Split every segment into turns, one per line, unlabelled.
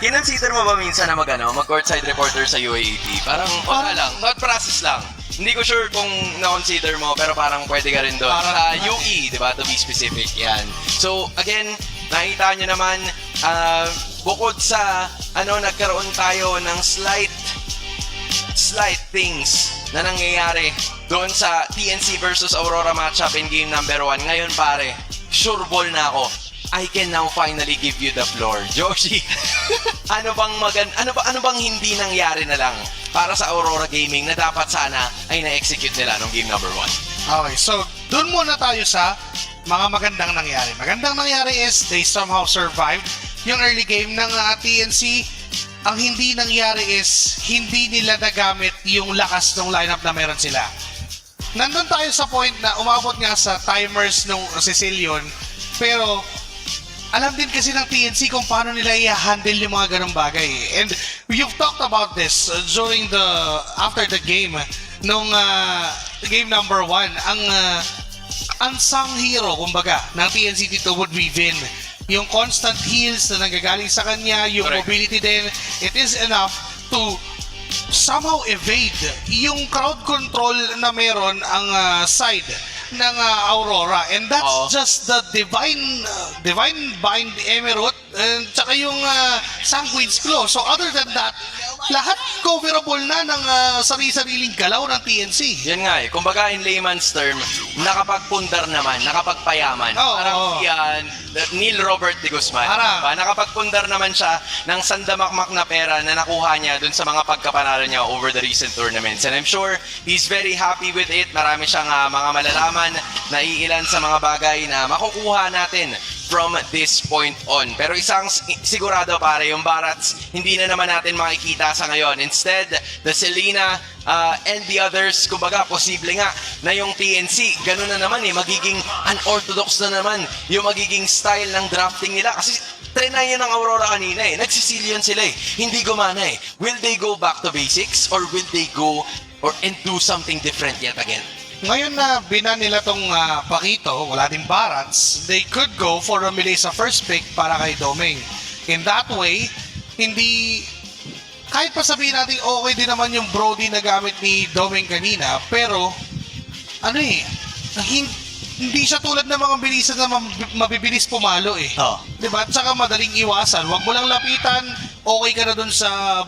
Kinonsider mo ba minsan na mag-courtside reporter sa UAAP? Parang wala lang, thought process lang. Hindi ko sure kung na-consider mo, pero parang pwede ka rin doon. Sa UE, di ba? To be specific, yan. So, again, nakita nyo naman, bukod sa, nagkaroon tayo ng slight things na nangyayari doon sa TNC versus Aurora matchup in game number 1. Ngayon, pare, sure ball na ako. I can now finally give you the floor. Joshi, ano bang hindi nangyari na lang para sa Aurora Gaming na dapat sana ay na-execute nila nung game number 1?
Okay, so doon muna tayo sa mga magandang nangyari. Magandang nangyari is they somehow survived yung early game ng TNC. Ang hindi nangyari is hindi nila nagamit yung lakas ng lineup na meron sila. Nandun tayo sa point na umabot nga sa timers nung Sicilian, pero alam din kasi ng TNC kung paano nila i-handle yung mga ganong bagay. And you've talked about this during after the game nung game number 1. Ang unsung hero, kumbaga, ng TNC dito would be Vin. Yung constant heals na nanggagaling sa kanya, yung
Correct.
mobility din, it is enough to somehow evade yung crowd control na meron ang side ng Aurora, and that's just the divine bind Emerald and tsaka yung Sanguine's Claw. So other than that, lahat coverable na ng sarili-sariling galaw ng TNC.
Yan nga kumbaga in layman's term, nakapagpundar naman, nakapagpayaman. Parang si Neil Robert de Guzman. Diba? Nakapagpundar naman siya ng sandamakmak na pera na nakuha niya dun sa mga pagkapanalo niya over the recent tournaments. And I'm sure he's very happy with it. Marami siyang mga malalaman na iilan sa mga bagay na makukuha natin from this point on. Pero isang sigurado pare, yung Barats, hindi na naman natin makikita sa ngayon. Instead, the Selena and the others, kumbaga, posible nga na yung TNC, ganun na naman magiging unorthodox na naman yung magiging style ng drafting nila. Kasi trinay yun ng Aurora kanina nagsisilian sila hindi gumana Will they go back to basics or will they go and do something different yet again?
Ngayon na binan nila tong Pakito, wala ding Barats, they could go for a melee sa first pick para kay Doming. In that way, hindi, kahit pa sabihin natin okay din naman yung Brody na gamit ni Doming kanina, pero hindi siya tulad ng mga bilisan na mabibilis pumalo Diba? At saka madaling iwasan. Huwag mo lang lapitan, okay ka na dun sa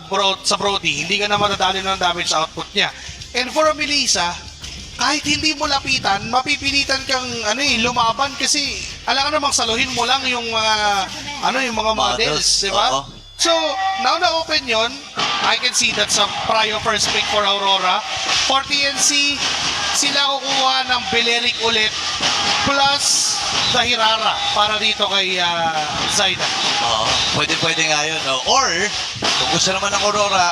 Brody. Hindi ka na madadali ng damage output niya. And for a Melissa, kahit hindi mo lapitan, mapipilitan kang lumaban kasi alam ka namang saluhin mo lang yung yung mga models, di ba? So, now na open yon, I can see that's a prior first pick for Aurora. For TNC, sila kukuha ng Beleric ulit plus Zahirara para dito kay Zayda.
Pwede nga yun. Or, kung gusto naman ng Aurora,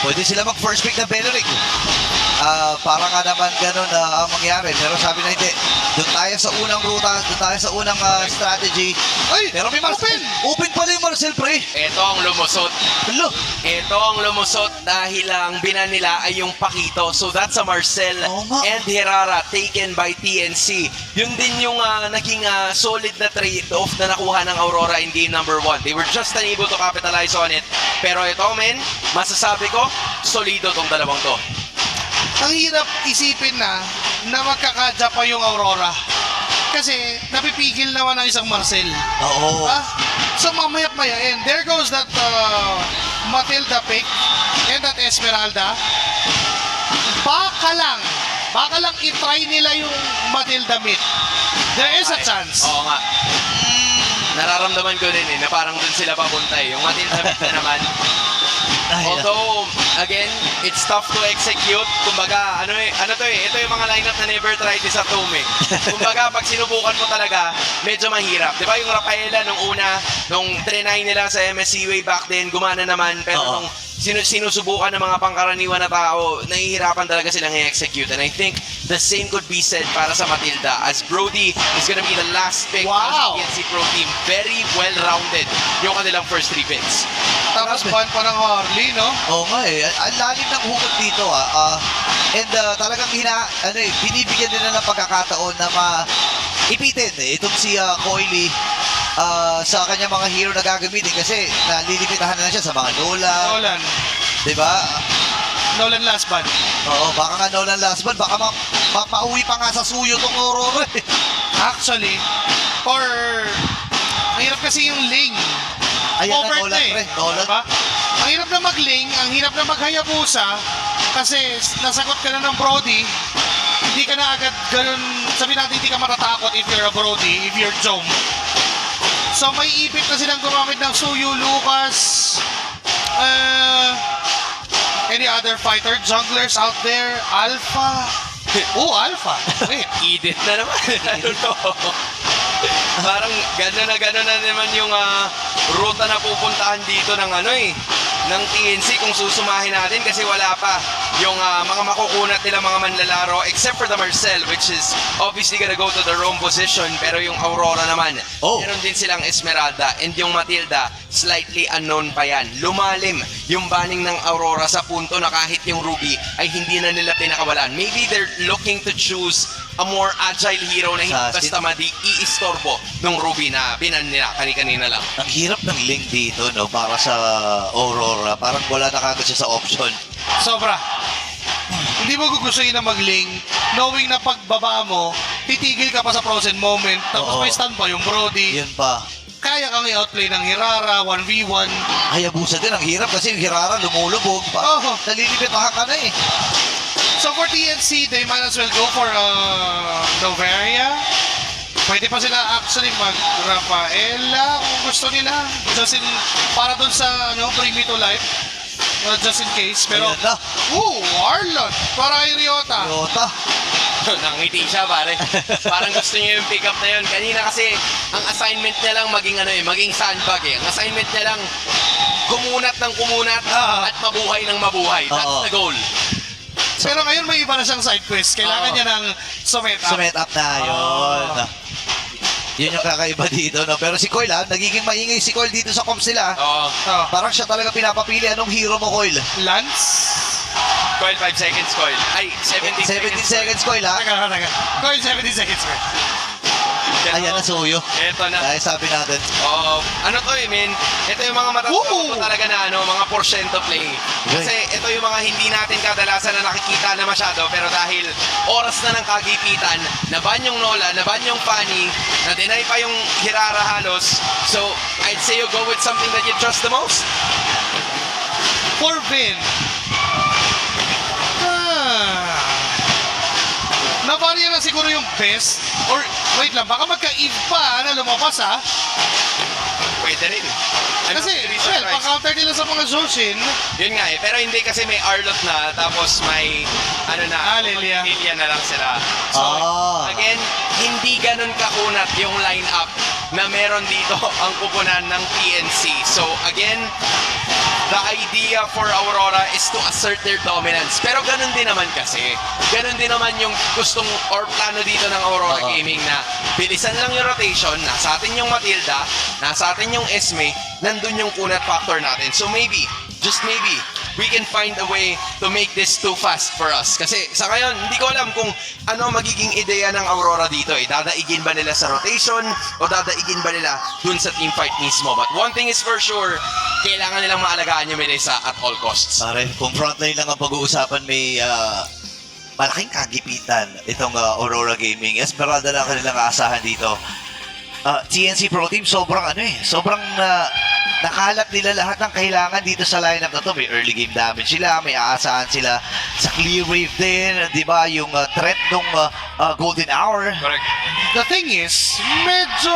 pwede sila mag-first pick na Beleric. Para nga naman ganun ang mangyari. Pero sabi na hindi, doon tayo sa unang ruta, doon tayo sa unang strategy.
Ay,
pero may Marcel. Open pala yung Marcel, pre.
Ito ang lumusot. Ito ang lumusot dahil ang binan nila ay yung Pakito. So that's a Marcel and Herrera taken by TNC. Yun din yung naging solid na trade-off na nakuha ng Aurora in game number 1. They were just unable to capitalize on it. Pero ito, men, masasabi ko, solido tong dalawang to.
Ang hirap isipin na magkakadya pa yung Aurora. Kasi napipigil naman ang isang Marcel. So mamaya-maya, and there goes that Matilda pick and that Esmeralda. Baka lang i-try nila yung Matilda mid. There is a chance.
Oo nga. Nararamdaman ko din na parang dun sila papunta Yung Matilda mid na naman. Although, again, it's tough to execute. Kumbaga, ito yung mga lineup na never tried this at home Kumbaga, pag sinubukan mo talaga, medyo mahirap. Di ba yung Rafaela nung trinay nila sa MSC way back then, gumana naman. Pero nung sinusubukan ng mga pangkaraniwan na tao, nahihirapan talaga silang i-execute. And I think the same could be said para sa Matilda, as Brody is gonna be the last pick of the TNC Pro Team. Very well-rounded yung kanilang first 3 picks.
Tapos buwan pa ng Harley, no?
Oo nga ang lalim ng hugot dito and talagang binibigyan nila ng pagkakataon na ipitin itong si Coily sa kanya mga hero na gagamitin kasi nalilimitahan na siya sa mga
Nolan.
di ba?
Nolan last ban.
Oo, baka nga Nolan last ban, baka mauwi pa nga sa suyo tong Aurora.
Actually, or ang hirap kasi yung Ling.
Ayan na,
Overt
Nolan,
na eh.
pre. Nolan.
Diba? Ang hirap na mag-Ling, ang hirap na mag-Hayabusa kasi nasagot ka na ng Brody. Hindi ka na agad ganun, sabihin natin hindi ka matatakot if you're a Brody, if you're Jom. So may ipit na silang gumamit ng Suyu, Lucas, any other fighter, junglers out there, Alpha. Oh, Alpha. Wait.
Edith na naman. Ano to? Parang gano'n na naman yung ruta na pupuntahan dito ng ng TNC kung susumahin natin kasi wala pa yung mga makukunat nila mga manlalaro except for the Marcel, which is obviously gonna go to the Rome position, pero yung Aurora naman, meron din silang Esmeralda, and yung Matilda, slightly unknown pa yan. Lumalim yung banning ng Aurora sa punto na kahit yung Ruby ay hindi na nila pinakawalan. Maybe they're looking to choose a more agile hero na hindi basta iistorbo ng Ruby na binan nila kanina lang.
Ang hirap ng link dito, no, para sa Aurora. Parang wala na kagad siya sa option.
Sobra. Hindi mo gugustuhin na mag-Ling knowing na pagbaba mo, titigil ka pa sa frozen moment, tapos may stun pa yung Brody.
Yun pa.
Kaya kang i-outplay ng Hirara, 1v1.
Hayabusa din, ang hirap kasi yung Hirara lumulubog pa. Nalilibitahan ka na eh.
So for TNC, they might as well go for Novaria. Pwede pa sila actually mag-Rafaela kung gusto nila. Just in, para dun sa bring me to life. Just in case. Pero,
Ayan na.
Arlot! Para kay Ryota.
Ryota.
Nangiti siya pare. Parang gusto niya yung pick up na yun. Kanina kasi ang assignment niya lang maging sandbag eh. Ang assignment niya lang kumunat ng kumunat at mabuhay ng mabuhay. That's the goal.
Pero ngayon may iba na siyang side quest. Kailangan niya ng sumet up.
Sumet up na yun. Yun yung kakaiba dito, no? Pero si Coil, nagiging maingay si Coil dito sa comms nila. Parang siya talaga pinapapili. Anong hero mo, Coil?
Lance?
Coil 5 seconds, Coil. Ay, 17
seconds, Coil, ha?
Taga. Coil 70 seconds, man.
Ayan na, Suyo.
Ito na.
Dahil sabi natin.
Ano to man? Ito yung mga matatakot talaga na mga porsyento play. Kasi ito yung mga hindi natin kadalasan na nakikita na masyado, pero dahil oras na ng kagipitan, naban yung Nola, naban yung Fanny, na-deny pa yung Hirara halos. So, I'd say you go with something that you trust the most.
For Vin. Navarya na siguro yung best. Or, wait lang, baka magka-eve pa na lumabas
Pwede rin.
Kasi, pa-counter nila sa mga Zoshin.
Yun nga eh, pero hindi kasi may Arlot na, tapos may,
Lilia.
Lilia na lang sila. So, again, hindi ganun kakunat yung lineup na meron dito ang kupunan ng PNC. So, again, the idea for Aurora is to assert their dominance. Pero ganun din naman kasi. Ganun din naman yung gustong or plano dito ng Aurora Gaming na bilisan lang yung rotation, nasa atin yung Matilda, nasa atin yung Esme, nandun yung kunat factor natin. So maybe, just maybe, we can find a way to make this too fast for us. Kasi sa ngayon, hindi ko alam kung ano magiging ideya ng Aurora dito eh. Dadaigin ba nila sa rotation o dadaigin ba nila dun sa teamfight mismo? But one thing is for sure, kailangan nilang maalagaan yung Melissa at all costs.
Pare, kung frontline lang ang pag-uusapan, may malaking kagipitan itong Aurora Gaming. Esmeralda lang kanilang aasahan dito. TNC Pro Team, sobrang nakalat nila lahat ng kailangan dito sa lineup na to. May early game damage sila, may aasahan sila sa clear wave din, di ba? Yung threat ng golden hour.
Correct.
The thing is, medyo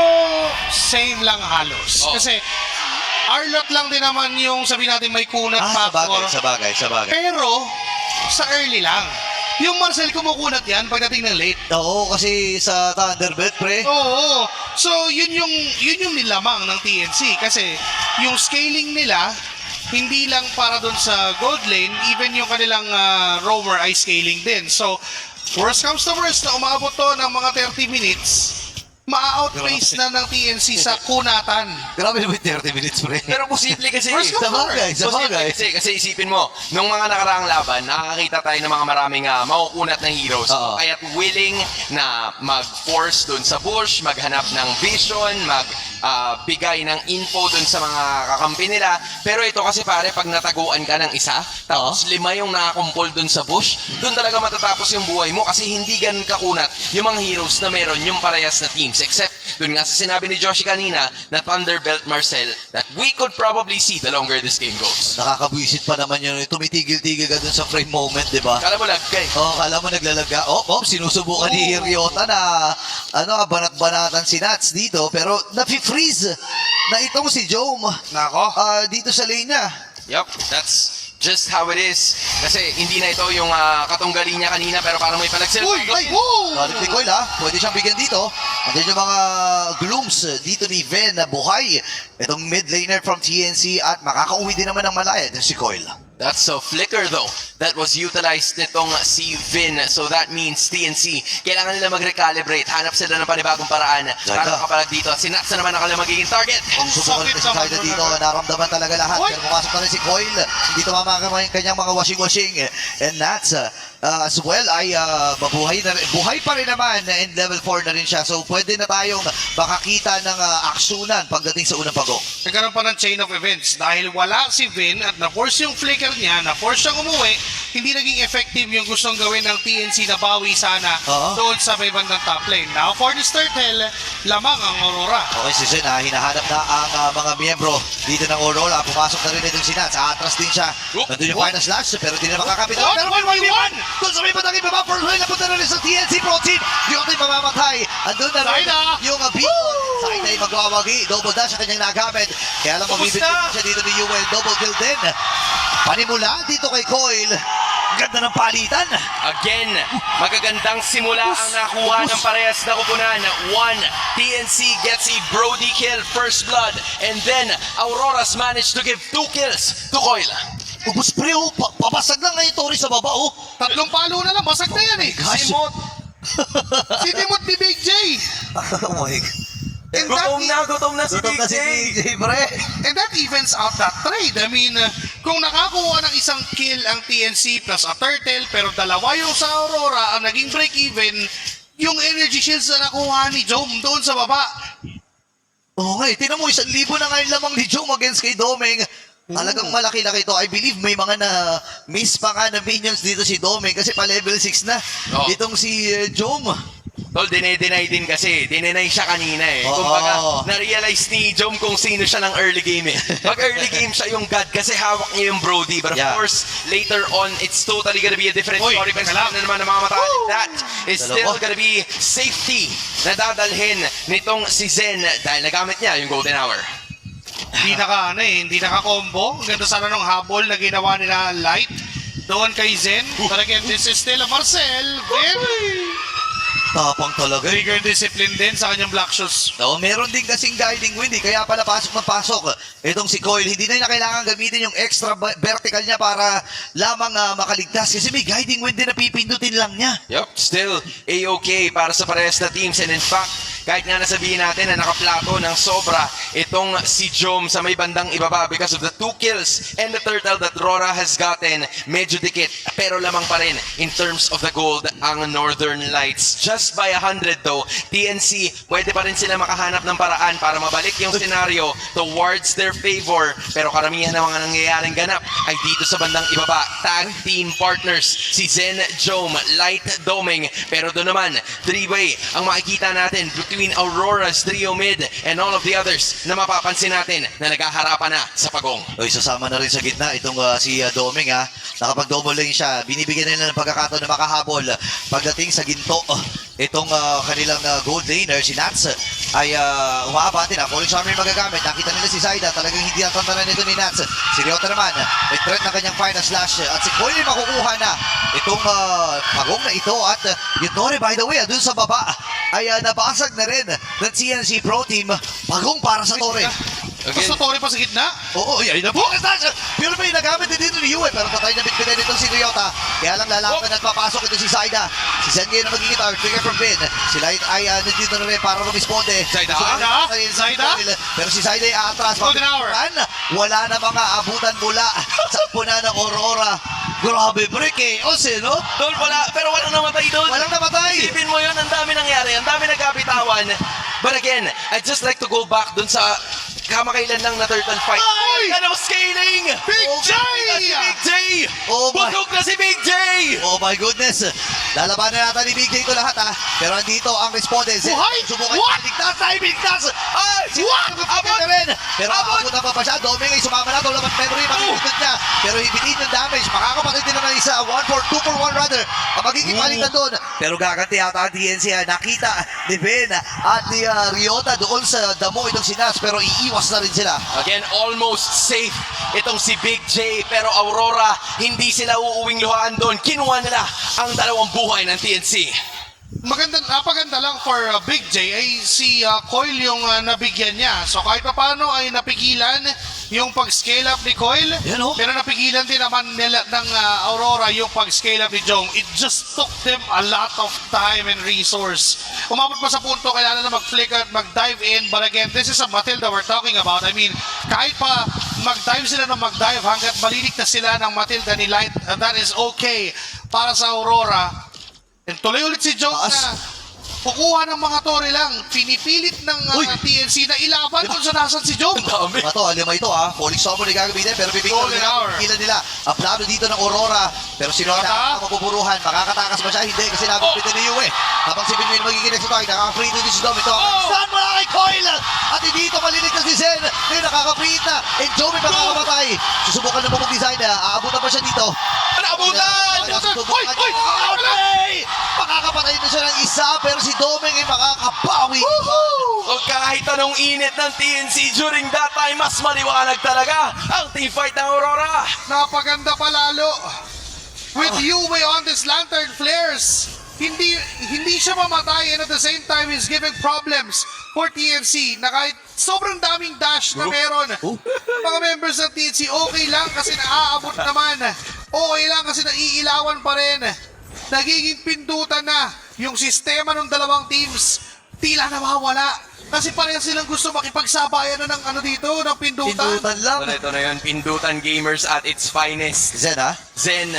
same lang halos. Kasi, Arlot lang din naman yung sabi natin may kunat factor.
Sa bagay.
Pero, sa early lang. Yung Marcel kumukunat yan pagdating ng late.
Oo, kasi sa Thunderbird, pre.
Oo. So, yun yung nilamang ng TNC. Kasi, yung scaling nila, hindi lang para dun sa gold lane, even yung kanilang roamer ay scaling din. So, worst comes to worst na umabot to ng mga 30 minutes, ma-outpace na ng TNC sa kunatan.
Grabe naman 30 minutes, pre.
Pero posible kasi
Sa bagay.
Kasi isipin mo, nung mga nakaraang laban, nakakita tayo ng mga maraming mauunat na heroes. Kaya't willing na mag-force dun sa bush, maghanap ng vision, bigay ng info dun sa mga kakampi nila. Pero ito kasi pare, pag nataguan ka ng isa, tapos 5 yung nakakumpol dun sa bush, dun talaga matatapos yung buhay mo kasi hindi ganun kakunat yung mga heroes na meron yung parehas na teams. Except, dun nga sa sinabi ni Joshi kanina na Thunderbelt Marcel, that we could probably see the longer this game goes.
Nakakabwisit pa naman yun. Tumitigil-tigil ka dun sa frame moment, di ba?
Kala mo lag ka eh.
Kala mo naglalaga. Sinusubukan ni Ryota na banat-banatan si Nats dito. Pero nafi-freeze na itong si Jome.
Nako.
Dito sa lane niya.
Yup, that's just how it is. Kasi hindi na ito yung katunggali niya kanina pero parang may palagsil.
Uy! Ay! Woo!
Galit ni Coil pwede siyang bigyan dito. Andiyan yung mga glooms dito ni Ven na buhay. Itong mid laner from TNC at makakauwi din naman ng malaya si Coil.
That's a flicker though that was utilized nitong si Vin. So that means TNC, kailangan nila mag-recalibrate. Hanap sila ng panibagong paraan para makapalag dito. Si Nats na naman ang kanilang magiging target.
Ang susunod na si Saida dito, naramdaman talaga lahat.
Uy!
Pero pumasok na rin si Coil. Dito mamakaman yung kanyang mga washing-washing. And Nats, as well, ay buhay pa rin naman. And level 4 na rin siya. So pwede na tayong makakita ng aksyonan pagdating sa unang pagong.
Nagkaroon pa ng chain of events dahil wala si Vin at na-force yung flicker niya, na-force siyang umuwi, hindi naging effective yung gustong gawin ng TNC na bawi sana doon sa may bandang top lane. Now for this turtle, lamang ang Aurora.
Okay, si Zen, hinahanap na ang mga miyembro dito ng Aurora. Pumasok na rin itong si Nats. Atras din siya. Nandun yung final slash, pero di na makakapit. Pero 1v1! Doon sa may bandang ibaba, first line, napunta na rin sa TNC Pro Team. Di ko tayo mamamatay. Andun na rin yung beat. Saida ay magwawagi. Double dash ang kanyang nagamit. Kaya lang mabibigyan siya dito ni Yuel. Double kill din. Panimula dito kay Coil. Ganda ng palitan.
Again, magagandang simula ang nakuha ng parehas na kupunan. 1, TNC gets a Brody kill, first blood, and then Aurora's managed to give 2 kills to Coil.
Ubus pre, papasag lang ngayon Tori sa baba,
3 palo na lang, basag na yan eh.
Gosh.
Si Timot ni Big J.
Oh my God.
And
Gutom na si
Gutom na si DJ, pre.
And that evens out that trade. I mean, kung nakakuha ng isang kill ang TNC plus a turtle, pero dalawa yung sa Aurora, ang naging break-even, yung energy shields na nakuha ni Jome doon sa baba.
Oo nga, tinan mo, 1,000 na ngayon lamang ni Jome against kay Domeng. Talagang malaki-laki to. I believe may mga na-miss pa nga na minions dito si Domeng kasi pa level 6 na. Itong si Jome.
Tol, dinay din kasi. Dinay siya kanina eh. Kumbaga, na-realize ni Jome kung sino siya ng early game eh. Pag early game siya yung God kasi hawak niya yung Brody. But of course, later on, it's totally gonna be a different story. Kasi na naman na mga matahan. That is still gonna be safety na dadalhin nitong si Zen dahil nagamit niya yung Golden Hour.
Hindi naka-combo. Ang ganda sana ng habol na ginawa nila Light doon kay Zen. But again, this is still a Marcel.
Tapang talaga.
Trigger discipline din sa kanyang black shoes.
Meron din kasing guiding wind kaya pala pasok na pasok. Itong si Coil, hindi na niya kailangan gamitin yung extra vertical niya para lamang makaligtas. Kasi may guiding wind din na pipindutin lang niya.
Yup, still A-okay para sa parehas na teams. And in fact, kahit nga nasabihin natin na nakaplato ng sobra itong si Jome sa may bandang ibaba because of the 2 kills and the turtle that Rora has gotten, medyo dikit. Pero lamang pa rin in terms of the gold ang Northern Lights. Just by 100 though, TNC, pwede pa rin sila makahanap ng paraan para mabalik yung senaryo towards their favor. Pero karamihan ng mga nangyayaring ganap ay dito sa bandang ibaba. Tag team partners, si Zen, Jome, Light, Domeng. Pero doon naman, 3-way ang makikita natin between Aurora's trio mid and all of the others na mapapansin natin na naghaharapan na sa pagong.
Sasama na rin sa gitna itong si Domeng nakapag-double lane siya. Binibigyan nila ng pagkakataon na makahabol pagdating sa ginto. Itong kanilang gold laner, si Nats, ay umaabante na. Falling Charmer magagamit. Nakita nila si Zaida. Talagang hindi natantanan nito ni Nats. Si Ryota naman, may threat na kanyang final slash. At si Coil ay makukuha na itong pagong na ito. At yung Nore, by the way, dun sa baba, ay nabasag na rin ng CNC Pro Team. Pagong para sa Tore.
Gusto Tore pa sa gitna?
Oo, yan na po. Pero may nagamit din dito ni Yue. Pero patay na bitbitin itong si Ryota. Kaya lang lalaban at papasok ito si Zaida. Si Zen ngayon na magiging trigger from Vin. Sila ay nandito na rin para rumisponde.
Zaida?
Pero si Zaida ay aatras.
Golden hour.
Wala na mga abutan mula Sakpo na ng Aurora. Grabe, break eh. Ose, no?
Tol, pero walang namatay doon.
Walang namatay.
Isipin mo yun, ang dami nangyari, ang dami nagkabitawan. But again, I'd just like to go back dun sa kamakailan lang na turtle fight.
Ay!
Ano scaling?
Big J!
Si Big J!
Oh my-
Busog na si Big J!
Oh my goodness. Lalabanan natin ni Big J ito lahat ha. Pero andito ang respondents.
Buhay!
Subukan
What?
niya ligtas na iligtas.
Ay!
What?
Abot!
Na rin. Pero
Abot!
abot na pa siya. Doming ay sumama na. Tulaman memory. Makikita niya. Pero ibitin yung damage. Makakapatid din naman isa. 2 for 1 rather. Ang magiging palitan doon. Pero gaganti yata ang DNC. Nakita ni Ben at ni Ryota doon sa damo itong sinas. Pero iiwas na rin sila.
Again, almost safe itong si Big J. Pero Aurora, hindi sila uuwing luhaan doon. Kinuha nila ang dalawang buhay ng TNC.
Napaganda lang for Big J ay si Coil yung nabigyan niya. So kahit pa paano ay napigilan yung pag-scale up ni Coil.
Yan, oh.
Pero napigilan din naman nila ng Aurora yung pag-scale up ni Jong. It just took them a lot of time and resource. Umabot pa sa punto kailangan na mag-flick at mag-dive in. But again, this is a Matilda we're talking about. I mean, kahit pa mag-dive sila ng mag-dive hanggat malilik na sila ng Matilda ni Light, that is okay para sa Aurora. And tuloy ulit si Jong
Taas.
na kukuha ng mga tore lang. Pinipilit ng
Uy.
TNC na ilaban kung saan nasan si Jong.
Dami.
Lima ito Falling Storm na gagamitin pero bibigyan
Golden hour.
nila ang plano dito ng Aurora pero sino
Rota.
na ang mapupuruhan makakatakas ba siya hindi kasi nabibigyan ni Yue habang si Binwin magiging next strike nakaka-free to this dome ito saan mo na kay Coil at dito malinig na si Zen ngayon nakaka-free na and Joey makakamatay susubukan na po mag-design aabutan pa siya dito
Naabutan!
Hoy! Hoy!
Okay! Makakapatay na siya ng isa pero si Doming ay makakabawi
O kahit anong init ng TNC during that time, mas maliwanag talaga ang teamfight ng Aurora.
Napaganda pa lalo. With Yue on this lantern flares, hindi siya mamatay and at the same time is giving problems for TNC na kahit sobrang daming dash na meron. Mga members ng TNC okay lang kasi naaabot naman. Okay lang kasi naiilawan pa rin. Nagiging pindutan na yung sistema ng dalawang teams. Tila nawawala. Kasi pareha silang gusto makipagsabayan na ng dito, ng pindutan.
pindutan lang
Ito na yun, Pindutan Gamers at its finest.
Zen
Zen,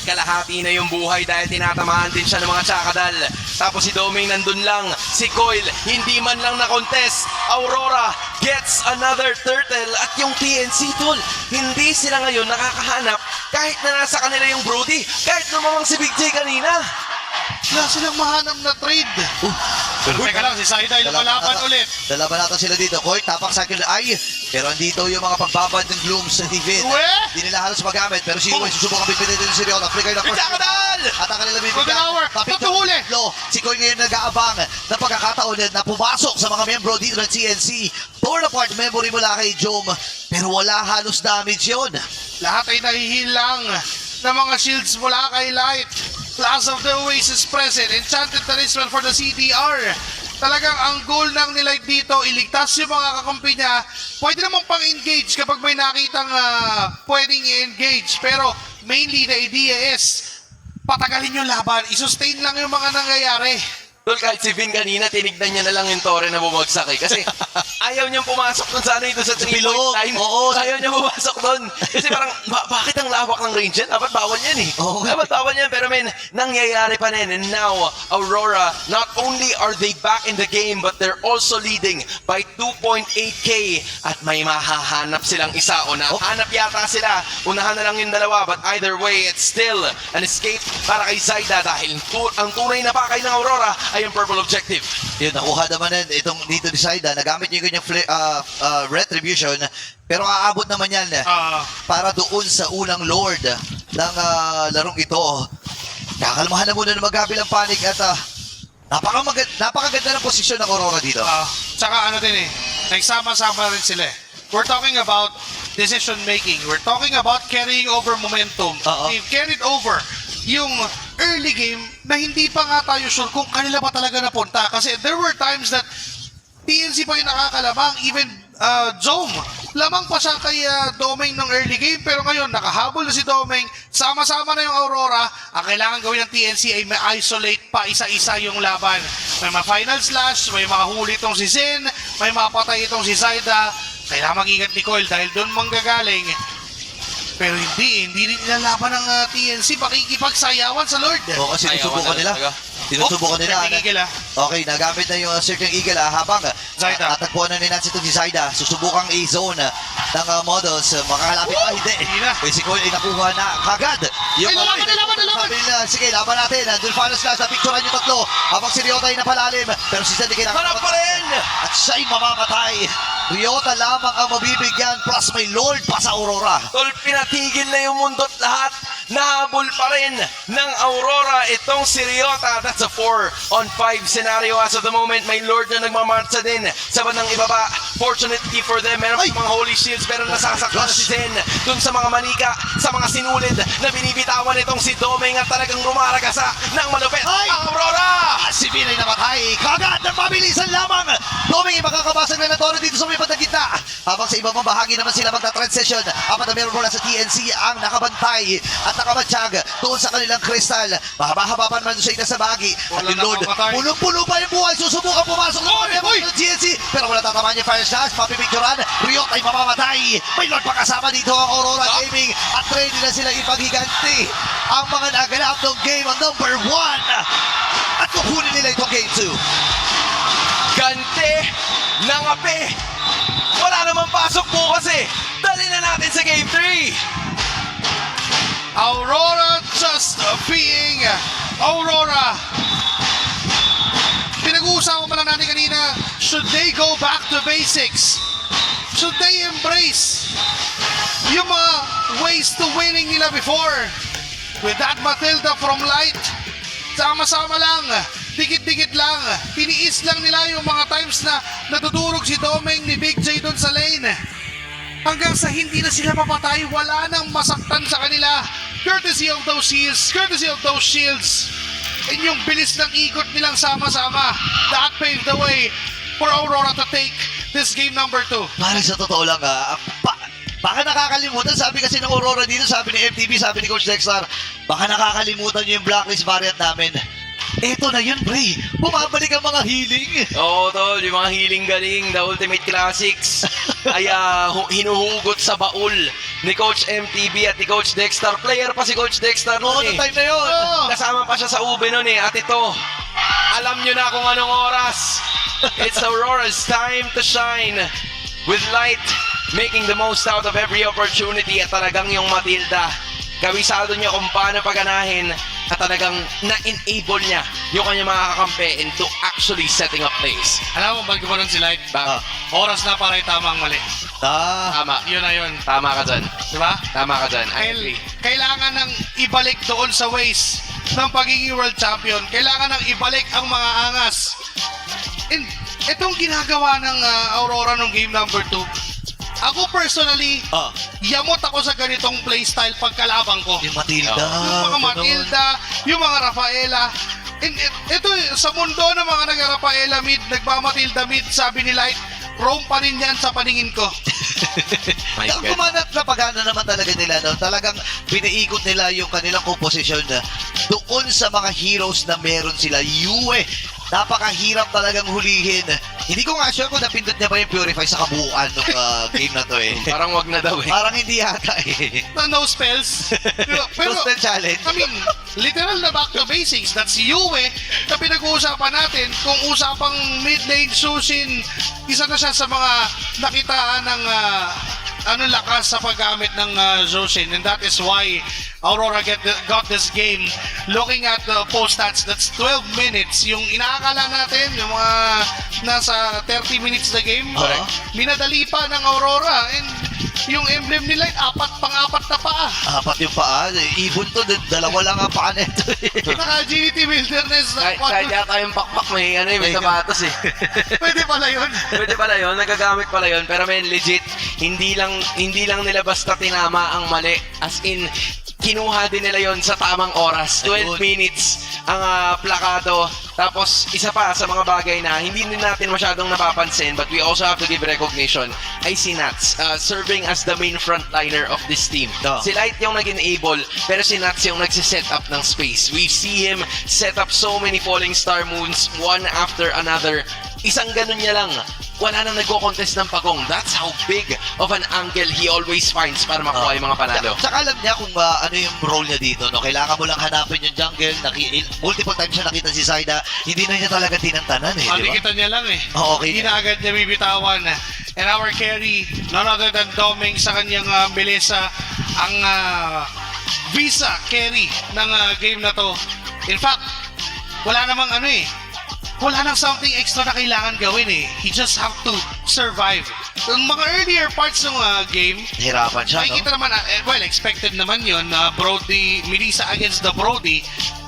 kalahati na yung buhay dahil tinatamaan din siya ng mga tsakadal. Tapos si Doming nandun lang, si Coil, hindi man lang na-contest. Aurora gets another turtle at yung TNC tol, hindi sila ngayon nakakahanap kahit na nasa kanila yung Brody, kahit lumamang si Big J kanina.
Wala silang mahanap na trade. Teka lang, si Saida yung lumalaban ulit.
Dalaban natin sila dito. Coit, tapak sa akin ay. Pero andito yung mga pagbabad ng Gloom sa Divin.
Uwe!
Hindi nila halos magamit. Pero si Uwe, susubukan bipitin din si Rion. Flicker na first.
Tsakadal!
At ang kanila bibigyan.
Golden hour! Pagtuhuli!
Si Coit ngayon nag-aabang ng pagkakataon na pumasok sa mga membro dito ng TNC. Torn apart memory mula kay Jom. Pero wala halos damage yun.
Lahat ay nahihilang ng mga shields mula kay Light. Last of the Oasis present. Enchanted Talisman for the CDR. Talagang ang goal ng ni Light dito, iligtas yung mga kakampi niya. Pwede naman pang-engage kapag may nakitang pwedeng i-engage. Pero mainly the idea is patagalin yung laban. I-sustain lang yung mga nangyayari.
Tol, kahit si Vin kanina, tinignan niya na lang yung tore na bumagsak eh. Kasi ayaw niyang pumasok dun sa sa 3-point line.
Oo.
Ayaw niya pumasok dun. Kasi parang, bakit ang lawak ng range yan? Dapat bawal yan eh.
Oo.
Dapat bawal yan. Pero men, nangyayari pa rin. And now, Aurora, not only are they back in the game, but they're also leading by 2.8k. At may mahahanap silang isa. O nahanap yata sila. Unahan na lang yung dalawa. But either way, it's still an escape para kay Zaida. Dahil ang tunay na pakay ng Aurora ay yung purple objective.
Yun, nakuha naman itong dito ni Saida. Nagamit niya yung kanyang retribution. Pero aabot naman yan para doon sa unang Lord ng larong ito. Kakalmahan na muna ng magkabilang panic at napakaganda ng posisyon ng Aurora dito.
Tsaka nagsama-sama rin sila. We're talking about decision making. We're talking about carrying over momentum. They've carried over yung early game na hindi pa nga tayo sure kung kanila ba talaga napunta. Kasi there were times that TNC pa yung nakakalamang. Even Zome, lamang pa siya kay Doming ng early game. Pero ngayon, nakahabol na si Doming. Sama-sama na yung Aurora. Ang kailangan gawin ng TNC ay ma-isolate pa isa-isa yung laban. May ma-final slash, may makahuli itong si Zen, may mapatay itong si Zaida. Kailangan mag-ingat ni Coil dahil doon manggagaling Pero hindi rin nilalaban ng TNC, pakikipagsayawan sa Lord.
Oo, kasi sinusubukan nila. Sinusubukan nila.
Certain Eagle,
Okay, nagamit na yung Certain Eagle habang
Zaida.
tatagpuan na ni Nancy itong si Zaida. Susubukang i-zone ng models. Makakalapit pa, hindi.
Hindi na.
Basically, nakuha na kagad.
Ay, lalaban.
Sabi nila, sige, laban natin. Dulfanos Clash, napicturean yung tatlo. Habang si Ryota ay napalalim. Pero si Sandy kailangan.
Harap pa rin!
At siya'y mamamatay. Ryota lamang ang mabibigyan. Plus may Lord pa sa Aurora.
Tol, pinatigil na yung mundo't lahat. Nahabol pa rin ng Aurora itong si Ryota. That's a 4-on-5 scenario as of the moment. May Lord na nagmamarcha din sa bandang ibaba. Fortunately for them, meron
Ay!
mga Holy Shields pero nasasaktan na
gosh.
si Zen dun sa mga manika, sa mga sinulid na binibitawan itong si Doming at talagang rumaragasa ng malupit
Ay!
ang Aurora!
Si Bin ay namatay. Kagad ng mabilisan lamang. Doming makakabasag na Torre dito sa may gitna. Habang sa ibang bahagi naman sila magta-transition. Apat na meron mula sa TNC ang nakabantay at nakamatsyag doon sa kanilang kristal. Mahaba-haba pa naman siya sa bahagi. At
Wala
yung Lord,
nakamatay.
punong-puno pa yung buhay. Susubukan pumasok ng TNC. Pero wala tatamaan yung Fire Slash. Papipicturan. Ryot ay mamamatay. May Lord pa kasama dito ang Aurora Gaming. At ready na sila ipaghiganti ang mga naganap ng game on number 1. At kukunin nila itong game 2.
Gante ng ape! Wala namang pasok bukas eh! Dali na natin sa Game 3!
Aurora just being Aurora. Pinag-uusapan pa lang natin kanina, should they go back to basics? Should they embrace yung mga ways to winning nila before? With that Matilda from Light, sama-sama lang, dikit-dikit lang, tiniis lang nila yung mga times na natutulog si Domeng ni Big J doon sa lane. Hanggang sa hindi na sila mapatay, wala nang masaktan sa kanila. Courtesy of those shields, and yung bilis ng ikot nilang sama-sama, that paved the way for Aurora to take this game number 2.
Parang sa totoo lang baka nakakalimutan, sabi kasi ng Aurora dito, sabi ni FTV, sabi ni Coach Dexter, baka nakakalimutan nyo yung blacklist variant namin. Eto na yun, pre. Bumabalik ang mga healing.
Oo, tol, yung mga healing galing, the Ultimate Classics, ay hinuhugot sa baul ni Coach MTB at ni Coach Dexter. Player pa si Coach Dexter
Oo,
noon
no time na yun.
Kasama pa siya sa ube noon eh. At ito, alam nyo na kung anong oras. It's Aurora's time to shine with Light making the most out of every opportunity at talagang yung Matilda. Kabisado niya kung paano paganahin at talagang na-enable niya yung kanyang mga kakampi into actually setting up plays.
Alam mo, bago pa nun si Light,
Ba?
oras na para itamang mali.
Tama.
Yun na yun.
Tama ka dyan.
Diba?
Tama ka dyan. I agree.
Kailangan nang ibalik doon sa ways ng pagiging world champion. Kailangan nang ibalik ang mga angas. And itong ginagawa ng Aurora nung game number 2, ako personally, yamot ako sa ganitong playstyle pagkalabang ko.
Yung Matilda.
Yung mga Matilda, yung mga Rafaela. And ito, sa mundo ng mga nag-Rafaela mid, nagmamatilda mid, sabi ni Light, Rome pa rin yan sa paningin ko.
My
Ang
God.
kumanap na pagana naman talaga nila, no? Talagang pinaikot nila yung kanilang composition doon sa mga heroes na meron sila. Yue, napakahirap talagang hulihin. Hindi ko nga sure kung napindot niya ba yung Purify sa kabuuan ng game na to eh.
Parang wag na daw eh.
Parang hindi yata eh.
No spells. Pero,
No spell challenge.
I mean, literal na back to basics. That's Yue na pinag-uusapan natin. Kung usapang mid-lane Sushin, isa na siya sa mga nakitaan ng lakas sa paggamit ng Zushin, and that is why Aurora got this game. Looking at the post stats, that's 12 minutes. Yung inaakala natin, yung mga nasa 30 minutes na game, minadali pa ng Aurora, and yung emblem nila, pang-apat na paa.
Apat yung paa. Ibon to, dalawa lang ang paa nito eh.
Naka-agility wilderness.
Kahit yata yung pakpak may may sapatos eh.
Pwede pala yun.
Pwede pala yun, nagagamit pala yun. Pero men, legit, hindi lang nila basta tinama ang mali. As in, kinuha din nila yon sa tamang oras. 12 minutes ang plakado. Tapos, isa pa sa mga bagay na hindi din natin masyadong napapansin, but we also have to give recognition, ay si Nats, serving as the main frontliner of this team. Si Light yung nag-enable, pero si Nats yung nagsiset up ng space. We see him set up so many falling star moons, one after another. Isang ganun niya lang wala nang nagko-contest ng pagong. That's how big of an angle he always finds para makuha yung mga panalo.
Tsaka alam niya kung ano yung role niya dito. No? Kailangan mo lang hanapin yung jungle. Multiple times siya nakita si Zaida. Hindi na niya talaga tinantanan eh. Di ba?
Nakikita niya lang eh.
Oo, okay.
Hindi na agad niya bibitawan. And our carry, none other than Doming sa kanyang Melissa, ang visa carry ng game na to. In fact, wala namang wala nang something extra na kailangan gawin eh. He just have to survive. Yung mga earlier parts ng game,
Hirapan siya, no?
makikita naman, well, expected naman yun na Brody, Melissa against the Brody,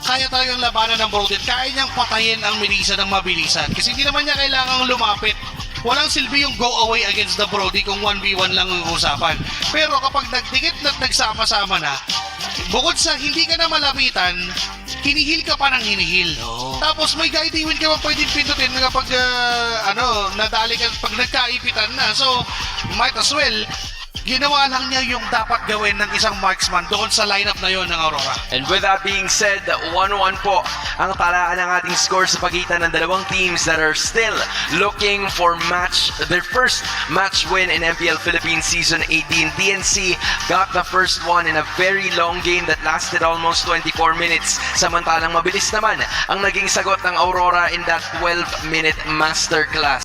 kaya talagang labanan ng Brody at kaya niyang patayin ang Melissa ng mabilisan. Kasi hindi naman niya kailangang lumapit. Walang silbi yung go away against the Brody kung 1v1 lang ang usapan. Pero kapag nagdikit at nagsama-sama na, bukod sa hindi ka na malapitan, hinihil ka pa ng hinihil.
Oo.
Tapos may guiding win ka pa pwedeng pindutin kapag nadali ka, pag nagkaipitan na. So, might as well, ginawa lang niya yung dapat gawin ng isang marksman doon sa lineup na yon ng Aurora.
And with that being said, 1-1 po ang talaan ng ating score sa pagitan ng dalawang teams that are still looking for their first match win in MPL Philippines Season 18. DNC got the first one in a very long game that lasted almost 24 minutes. Samantalang mabilis naman ang naging sagot ng Aurora in that 12-minute masterclass.